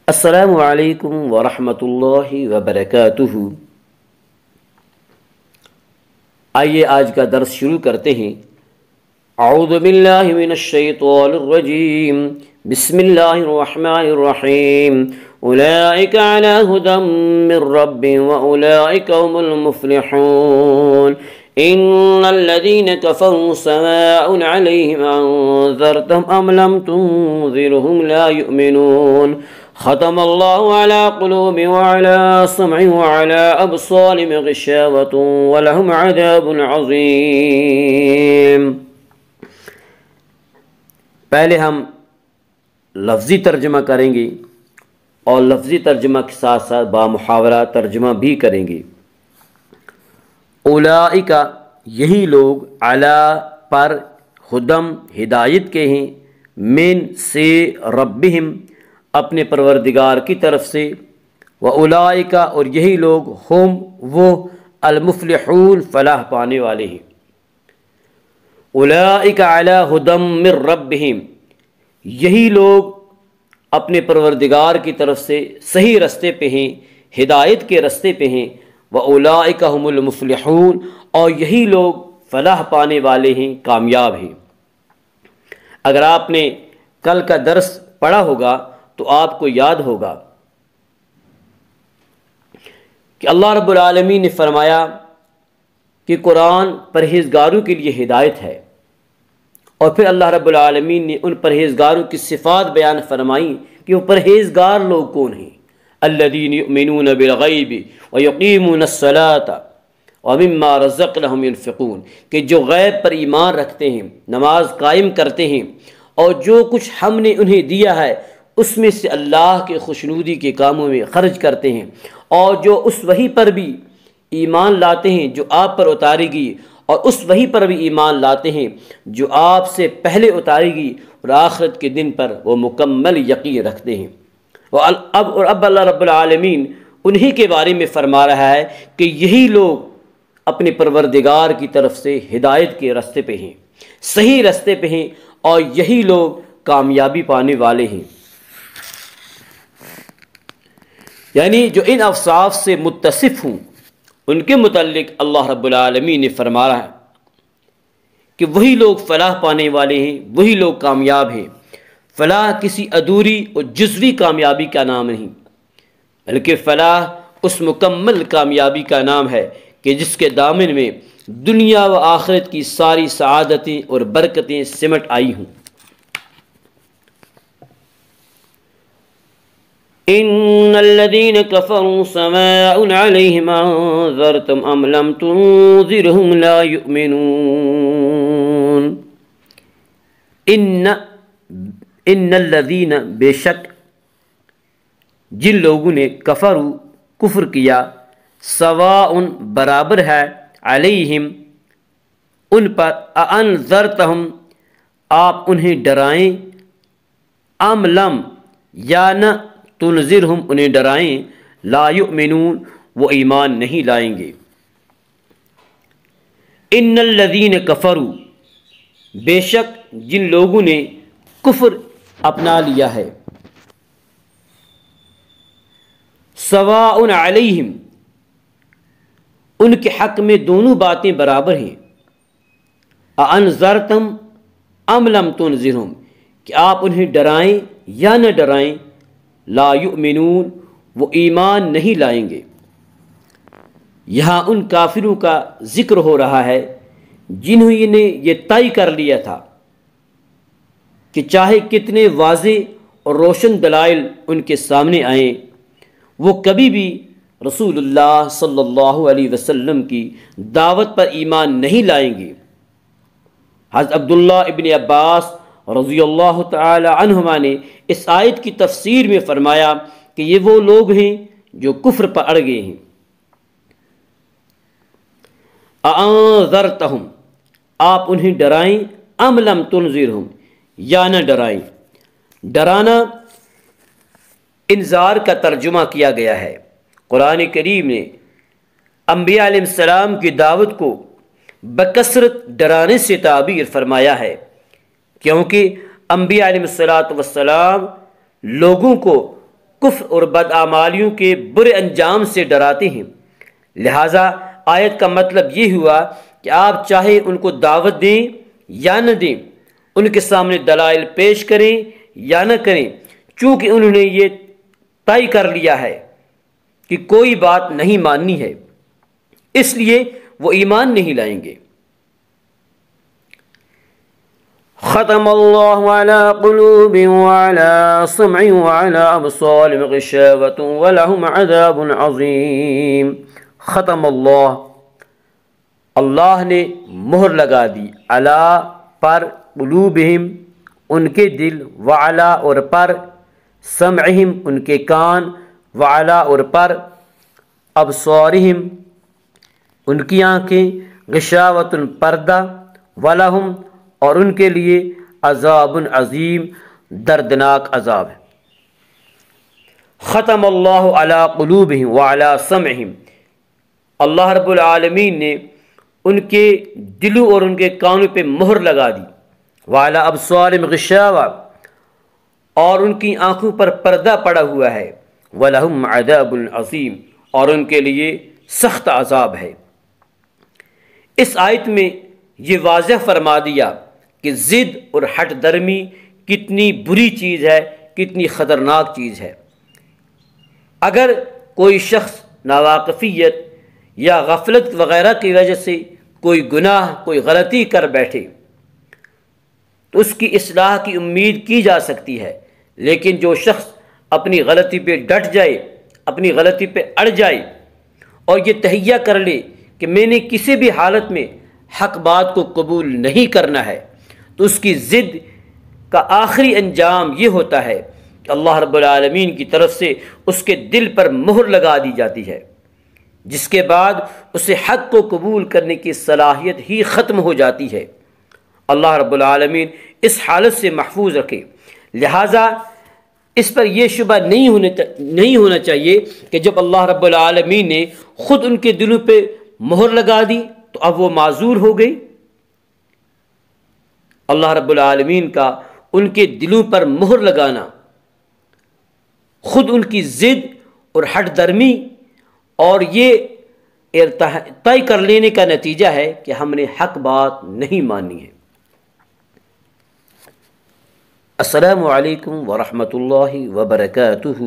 السلام علیکم ورحمۃ اللہ وبرکاتہ۔ آئیے آج کا درس شروع کرتے ہیں۔ اعوذ باللہ من الشیطان الرجیم، بسم اللہ الرحمن الرحیم۔ اولئک علی ھدی من ربہم واولئک ھم المفلحون۔ ان الذین کفروا سواء علیہم انذرتهم ام لم تنذرهم لا یؤمنون۔ ختم اللہ علی قلوبہم وعلی سمعہم وعلی ابصارہم غشاوۃ ولہم عذاب عظیم۔ پہلے ہم لفظی ترجمہ کریں گے اور لفظی ترجمہ کے ساتھ ساتھ بامحاورہ ترجمہ بھی کریں گے۔ اولئک یہی لوگ، علی پر، ہدم ہدایت کے ہیں، من سے، ربہم اپنے پروردگار کی طرف سے، واولئک اور یہی لوگ، ہم وہ، المفلحون فلاح پانے والے ہیں۔ اولئک علی ھدی من ربہم یہی لوگ اپنے پروردگار کی طرف سے صحیح رستے پہ ہیں، ہدایت کے رستے پہ ہیں۔ واولئک ھم المفلحون اور یہی لوگ فلاح پانے والے ہیں، کامیاب ہیں۔ اگر آپ نے کل کا درس پڑھا ہوگا تو آپ کو یاد ہوگا کہ اللہ رب العالمین نے فرمایا کہ قرآن پرہیزگاروں کے لیے ہدایت ہے، اور پھر اللہ رب العالمین نے ان پرہیزگاروں کی صفات بیان فرمائیں کہ وہ پرہیزگار لوگ کون ہیں۔ الذین یؤمنون بالغیب ویقیمون الصلاۃ ومما رزقناہم ینفقون، کہ جو غیب پر ایمان رکھتے ہیں، نماز قائم کرتے ہیں، اور جو کچھ ہم نے انہیں دیا ہے اس میں سے اللہ کے خوشنودی کے کاموں میں خرچ کرتے ہیں، اور جو اس وحی پر بھی ایمان لاتے ہیں جو آپ پر اتاری گئی، اور اس وحی پر بھی ایمان لاتے ہیں جو آپ سے پہلے اتاری گئی، اور آخرت کے دن پر وہ مکمل یقین رکھتے ہیں۔ اب اللہ رب العالمین انہی کے بارے میں فرما رہا ہے کہ یہی لوگ اپنے پروردگار کی طرف سے ہدایت کے راستے پہ ہیں، صحیح راستے پہ ہیں، اور یہی لوگ کامیابی پانے والے ہیں۔ یعنی جو ان اوصاف سے متصف ہوں ان کے متعلق اللہ رب العالمین نے فرمایا ہے کہ وہی لوگ فلاح پانے والے ہیں، وہی لوگ کامیاب ہیں۔ فلاح کسی ادھوری اور جزوی کامیابی کا نام نہیں، بلکہ فلاح اس مکمل کامیابی کا نام ہے کہ جس کے دامن میں دنیا و آخرت کی ساری سعادتیں اور برکتیں سمٹ آئی ہوں۔ ان الذين كفروا سواء عليهم انذرتم ام لم تنذرهم لا يؤمنون۔ ان الذين بے شک جن لوگوں نے کفروا کفر کیا، سواء برابر ہے، علیہم ان پر، انذرتہم آپ انہیں ڈرائیں، ام لم یا نہ تنذرہم انہیں ڈرائیں، لا یؤمنون وہ ایمان نہیں لائیں گے۔ ان الذین کفروا بے شک جن لوگوں نے کفر اپنا لیا ہے، سواء علیہم ان کے حق میں دونوں باتیں برابر ہیں، انذرتم ام لم تنذرہم کہ آپ انہیں ڈرائیں یا نہ ڈرائیں، لا یؤمنون وہ ایمان نہیں لائیں گے۔ یہاں ان کافروں کا ذکر ہو رہا ہے جنہوں نے یہ طے کر لیا تھا کہ چاہے کتنے واضح اور روشن دلائل ان کے سامنے آئیں، وہ کبھی بھی رسول اللہ صلی اللہ علیہ وسلم کی دعوت پر ایمان نہیں لائیں گے۔ حضرت عبداللہ ابن عباس رضی اللہ تعالی عنہما نے اس آیت کی تفسیر میں فرمایا کہ یہ وہ لوگ ہیں جو کفر پر اڑ گئے ہیں۔ انذرتہم آپ انہیں ڈرائیں، ام لم تنذرہم یا نہ ڈرائیں۔ ڈرانا انذار کا ترجمہ کیا گیا ہے۔ قرآن کریم نے انبیاء علیہ السلام کی دعوت کو بکثرت ڈرانے سے تعبیر فرمایا ہے، کیونکہ انبیاء علیہ السلام لوگوں کو کفر اور بدعمالیوں کے برے انجام سے ڈراتے ہیں۔ لہٰذا آیت کا مطلب یہ ہوا کہ آپ چاہے ان کو دعوت دیں یا نہ دیں، ان کے سامنے دلائل پیش کریں یا نہ کریں، چونکہ انہوں نے یہ طے کر لیا ہے کہ کوئی بات نہیں ماننی ہے، اس لیے وہ ایمان نہیں لائیں گے۔ ختم اللہ علی قلوبهم وعلی سمعهم وعلی ابصارهم غشاوۃ ولہم عذاب عظیم۔ ختم اللہ نے مہر لگا دی، علی پر، قلوبہم ان کے دل، وعلی اور پر، سمعہم ان کے کان، وعلی اور پر، ابصارہم ان کی آنکھیں، غشاوۃ پردہ، ولہم اور ان کے لیے عذاب عظیم دردناک عذاب ہے۔ ختم اللہ علی قلوبہم وعلی سمعہم، اللہ رب العالمین نے ان کے دلوں اور ان کے کانوں پہ مہر لگا دی، وعلی ابصارہم غشاوہ اور ان کی آنکھوں پر پردہ پڑا ہوا ہے، ولہم عذاب عظیم اور ان کے لیے سخت عذاب ہے۔ اس آیت میں یہ واضح فرما دیا کہ ضد اور ہٹ درمی کتنی بری چیز ہے، کتنی خطرناک چیز ہے۔ اگر کوئی شخص ناواقفیت یا غفلت وغیرہ کی وجہ سے کوئی گناہ، کوئی غلطی کر بیٹھے تو اس کی اصلاح کی امید کی جا سکتی ہے، لیکن جو شخص اپنی غلطی پہ ڈٹ جائے، اپنی غلطی پہ اڑ جائے اور یہ تہیہ کر لے کہ میں نے کسی بھی حالت میں حق بات کو قبول نہیں کرنا ہے، تو اس کی ضد کا آخری انجام یہ ہوتا ہے کہ اللہ رب العالمین کی طرف سے اس کے دل پر مہر لگا دی جاتی ہے، جس کے بعد اسے حق کو قبول کرنے کی صلاحیت ہی ختم ہو جاتی ہے۔ اللہ رب العالمین اس حالت سے محفوظ رکھے۔ لہٰذا اس پر یہ شبہ نہیں ہونا چاہیے کہ جب اللہ رب العالمین نے خود ان کے دلوں پہ مہر لگا دی تو اب وہ معذور ہو گئی۔ اللہ رب العالمین کا ان کے دلوں پر مہر لگانا خود ان کی ضد اور ہٹ درمی اور یہ طے کر لینے کا نتیجہ ہے کہ ہم نے حق بات نہیں مانی ہے۔ السلام علیکم ورحمۃ اللہ وبرکاتہ۔